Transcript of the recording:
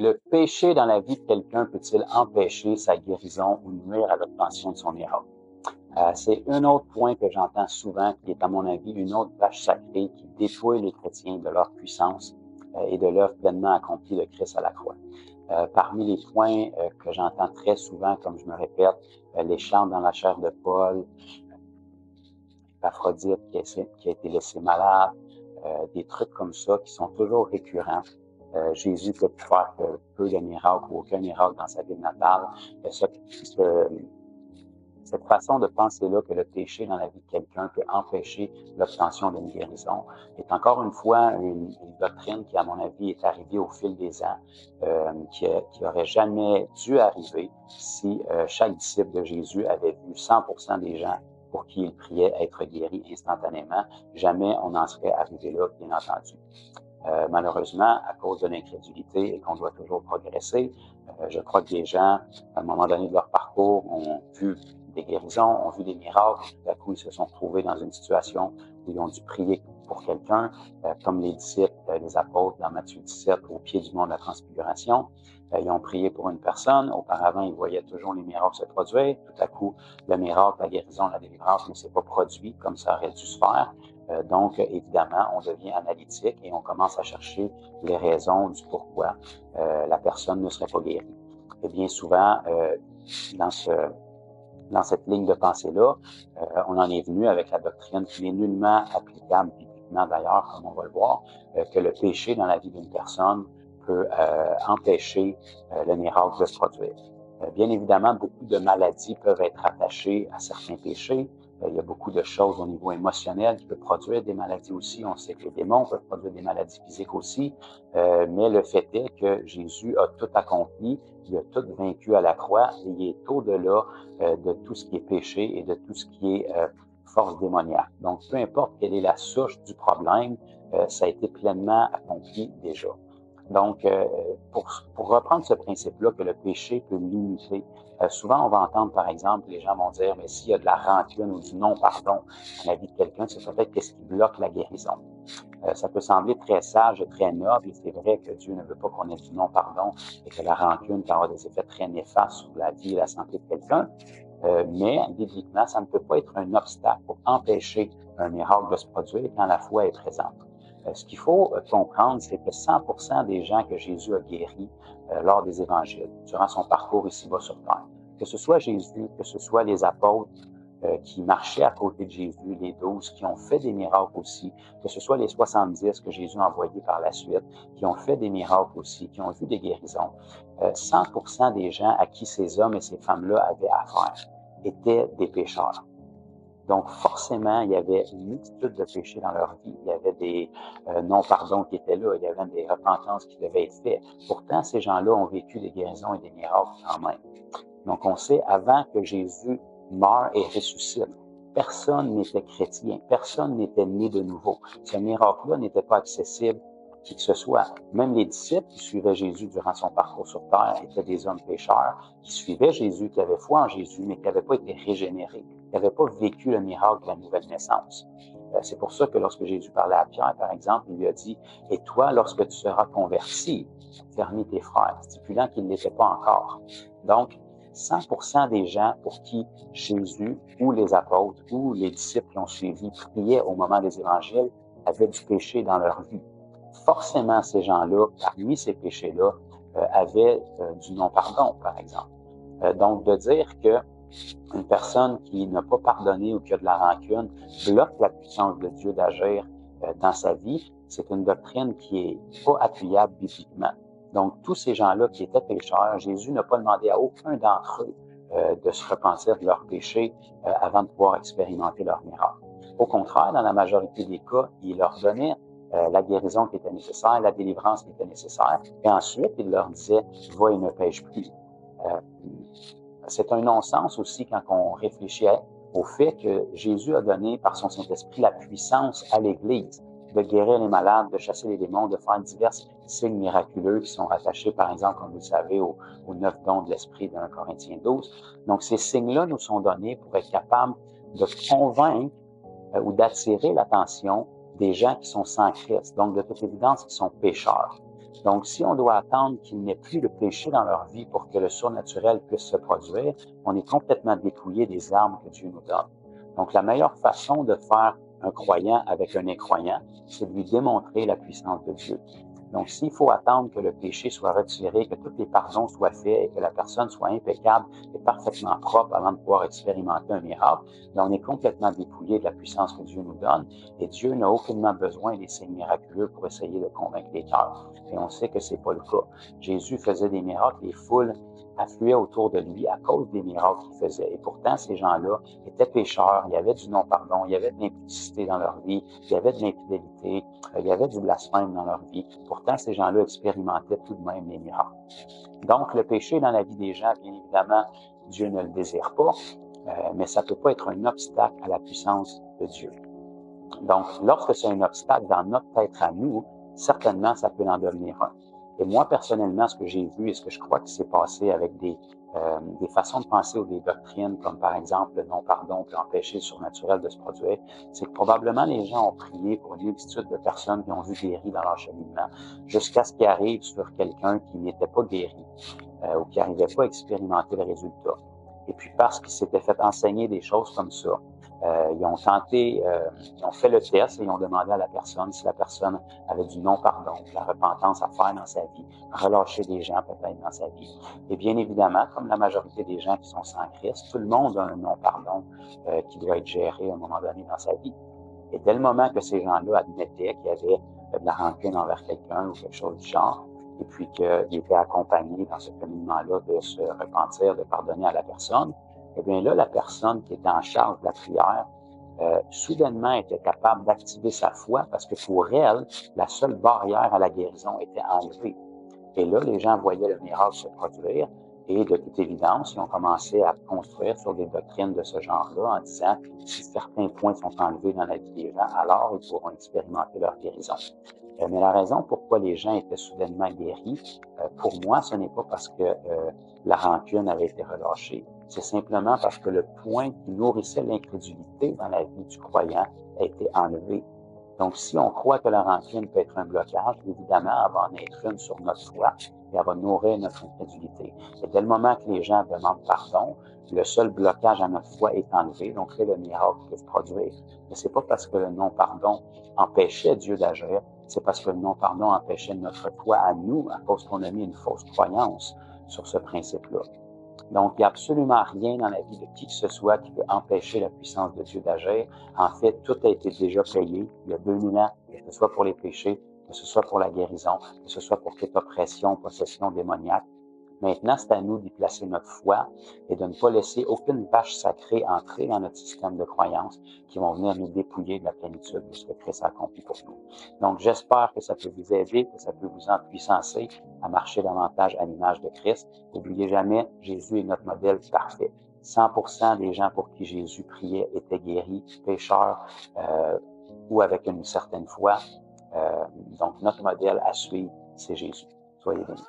Le péché dans la vie de quelqu'un peut-il empêcher sa guérison ou nuire à l'obtention de son miracle? C'est un autre point que j'entends souvent, qui est à mon avis une autre vache sacrée qui dépouille les chrétiens de leur puissance et de l'œuvre pleinement accomplie de Christ à la croix. Parmi les points que j'entends très souvent, comme je me répète, les chants dans la chair de Paul, Aphrodite qui a été laissé malade, des trucs comme ça qui sont toujours récurrents. Jésus peut faire peu de miracles ou aucun miracle dans sa ville natale. Cette façon de penser-là que le péché dans la vie de quelqu'un peut empêcher l'obtention d'une guérison est encore une fois une doctrine qui, à mon avis, est arrivée au fil des ans, qui aurait jamais dû arriver si chaque disciple de Jésus avait vu 100% des gens pour qui il priait être guéris instantanément. Jamais on n'en serait arrivé là, bien entendu. Malheureusement, à cause de l'incrédulité et qu'on doit toujours progresser, je crois que les gens, à un moment donné de leur parcours, ont vu des guérisons, ont vu des miracles, et tout à coup, ils se sont retrouvés dans une situation où ils ont dû prier pour quelqu'un, comme les disciples, les apôtres dans Matthieu 17, au pied du mont de la Transfiguration. Ils ont prié pour une personne. Auparavant, ils voyaient toujours les miracles se produire. Tout à coup, le miracle, la guérison, la délivrance ne s'est pas produit comme ça aurait dû se faire. Donc, évidemment, on devient analytique et on commence à chercher les raisons du pourquoi la personne ne serait pas guérie. Et bien souvent, dans cette ligne de pensée-là, on en est venu avec la doctrine qui est nullement applicable bibliquement d'ailleurs, comme on va le voir, que le péché dans la vie d'une personne peut empêcher le miracle de se produire. Bien évidemment, beaucoup de maladies peuvent être attachées à certains péchés. Il y a beaucoup de choses au niveau émotionnel qui peuvent produire des maladies aussi. On sait que les démons peuvent produire des maladies physiques aussi. Mais le fait est que Jésus a tout accompli, il a tout vaincu à la croix et il est au-delà de tout ce qui est péché et de tout ce qui est force démoniaque. Donc, peu importe quelle est la souche du problème, ça a été pleinement accompli déjà. Donc, pour reprendre ce principe-là que le péché peut limiter, souvent on va entendre, par exemple, les gens vont dire, mais s'il y a de la rancune ou du non-pardon dans la vie de quelqu'un, c'est peut-être qu'est-ce qui bloque la guérison. Ça peut sembler très sage et très noble, et c'est vrai que Dieu ne veut pas qu'on ait du non-pardon et que la rancune peut avoir des effets très néfastes sur la vie et la santé de quelqu'un. Mais bibliquement, ça ne peut pas être un obstacle pour empêcher un miracle de se produire quand la foi est présente. Ce qu'il faut comprendre, c'est que 100% des gens que Jésus a guéris lors des évangiles, durant son parcours ici-bas sur terre, que ce soit Jésus, que ce soit les apôtres qui marchaient à côté de Jésus, les 12 qui ont fait des miracles aussi, que ce soit les 70 que Jésus a envoyés par la suite, qui ont fait des miracles aussi, qui ont vu des guérisons, 100% des gens à qui ces hommes et ces femmes-là avaient affaire étaient des pécheurs. Donc, forcément, il y avait une multitude de péchés dans leur vie. Il y avait des non-pardons qui étaient là. Il y avait des repentances qui devaient être faites. Pourtant, ces gens-là ont vécu des guérisons et des miracles quand même. Donc, on sait, avant que Jésus meure et ressuscite, personne n'était chrétien. Personne n'était né de nouveau. Ce miracle-là n'était pas accessible à qui que ce soit. Même les disciples qui suivaient Jésus durant son parcours sur terre étaient des hommes pécheurs qui suivaient Jésus, qui avaient foi en Jésus, mais qui n'avaient pas été régénérés, qui n'avaient pas vécu le miracle de la nouvelle naissance. C'est pour ça que lorsque Jésus parlait à Pierre, par exemple, il lui a dit « Et toi, lorsque tu seras converti, fermis tes frères », stipulant qu'il ne l'était pas encore. Donc, 100% des gens pour qui Jésus ou les apôtres ou les disciples qui ont suivi priaient au moment des évangiles avaient du péché dans leur vie. Forcément, ces gens-là, parmi ces péchés-là, avaient du non-pardon, par exemple. Donc, de dire que une personne qui n'a pas pardonné ou qui a de la rancune bloque la puissance de Dieu d'agir dans sa vie, c'est une doctrine qui est pas appuyable bibliquement. Donc, tous ces gens-là qui étaient pécheurs, Jésus n'a pas demandé à aucun d'entre eux de se repentir de leurs péchés avant de pouvoir expérimenter leur miracle. Au contraire, dans la majorité des cas, il leur donnait la guérison qui était nécessaire, la délivrance qui était nécessaire, et ensuite, il leur disait « va et ne pêche plus ». C'est un non-sens aussi quand on réfléchit au fait que Jésus a donné par son Saint-Esprit la puissance à l'Église de guérir les malades, de chasser les démons, de faire divers signes miraculeux qui sont rattachés, par exemple, comme vous le savez, aux 9 dons de l'Esprit de 1 Corinthiens 12. Donc, ces signes-là nous sont donnés pour être capables de convaincre ou d'attirer l'attention des gens qui sont sans Christ, donc de toute évidence qui sont pécheurs. Donc, si on doit attendre qu'il n'y ait plus de péché dans leur vie pour que le surnaturel puisse se produire, on est complètement dépouillé des armes que Dieu nous donne. Donc, la meilleure façon de faire un croyant avec un incroyant, c'est de lui démontrer la puissance de Dieu. Donc, s'il faut attendre que le péché soit retiré, que tous les pardons soient faits et que la personne soit impeccable et parfaitement propre avant de pouvoir expérimenter un miracle, bien, on est complètement dépouillé de la puissance que Dieu nous donne et Dieu n'a aucunement besoin des signes miraculeux pour essayer de convaincre les cœurs. Et on sait que c'est pas le cas. Jésus faisait des miracles, les foules affluaient autour de lui à cause des miracles qu'il faisait. Et pourtant, ces gens-là étaient pécheurs, il y avait du non-pardon, il y avait de l'impudicité dans leur vie, il y avait de l'infidélité, il y avait du blasphème dans leur vie. Pourtant, ces gens-là expérimentaient tout de même les miracles. Donc, le péché dans la vie des gens, bien évidemment, Dieu ne le désire pas, mais ça peut pas être un obstacle à la puissance de Dieu. Donc, lorsque c'est un obstacle dans notre être à nous, certainement, ça peut en devenir un. Et moi, personnellement, ce que j'ai vu et ce que je crois qui s'est passé avec des façons de penser ou des doctrines, comme par exemple le non-pardon peut empêcher le surnaturel de se produire, c'est que probablement les gens ont prié pour une multitude de personnes qui ont vu guéri dans leur cheminement, jusqu'à ce qu'il arrive sur quelqu'un qui n'était pas guéri ou qui n'arrivait pas à expérimenter le résultat. Et puis parce qu'ils s'étaient fait enseigner des choses comme ça, ils ont fait le test et ils ont demandé à la personne si la personne avait du non-pardon, de la repentance à faire dans sa vie, relâcher des gens peut-être dans sa vie. Et bien évidemment, comme la majorité des gens qui sont sans Christ, tout le monde a un non-pardon qui doit être géré à un moment donné dans sa vie. Et dès le moment que ces gens-là admettaient qu'il y avait de la rancune envers quelqu'un ou quelque chose du genre, et puis qu'ils étaient accompagnés dans ce cheminement-là de se repentir, de pardonner à la personne, eh bien là, la personne qui était en charge de la prière, soudainement était capable d'activer sa foi parce que pour elle, la seule barrière à la guérison était enlevée. Et là, les gens voyaient le miracle se produire et de toute évidence, ils ont commencé à construire sur des doctrines de ce genre-là en disant si certains points sont enlevés dans la vie des gens, alors ils pourront expérimenter leur guérison. Mais la raison pourquoi les gens étaient soudainement guéris, pour moi, ce n'est pas parce que la rancune avait été relâchée. C'est simplement parce que le point qui nourrissait l'incrédulité dans la vie du croyant a été enlevé. Donc, si on croit que la rancune peut être un blocage, évidemment, elle va en être une sur notre foi et elle va nourrir notre incrédulité. Et dès le moment que les gens demandent pardon, le seul blocage à notre foi est enlevé, donc là, le miracle peut se produire. Mais c'est pas parce que le non-pardon empêchait Dieu d'agir, c'est parce que le non-pardon empêchait notre foi à nous, à cause qu'on a mis une fausse croyance sur ce principe-là. Donc, il n'y a absolument rien dans la vie de qui que ce soit qui peut empêcher la puissance de Dieu d'agir. En fait, tout a été déjà payé il y a 2000 ans, que ce soit pour les péchés, que ce soit pour la guérison, que ce soit pour toute oppression, possession démoniaque. Maintenant, c'est à nous d'y placer notre foi et de ne pas laisser aucune vache sacrée entrer dans notre système de croyances qui vont venir nous dépouiller de la plénitude de ce que Christ a accompli pour nous. Donc, j'espère que ça peut vous aider, que ça peut vous empuissancer à marcher davantage à l'image de Christ. N'oubliez jamais, Jésus est notre modèle parfait. 100% des gens pour qui Jésus priait étaient guéris, pécheurs ou avec une certaine foi. Donc, notre modèle à suivre, c'est Jésus. Soyez bénis.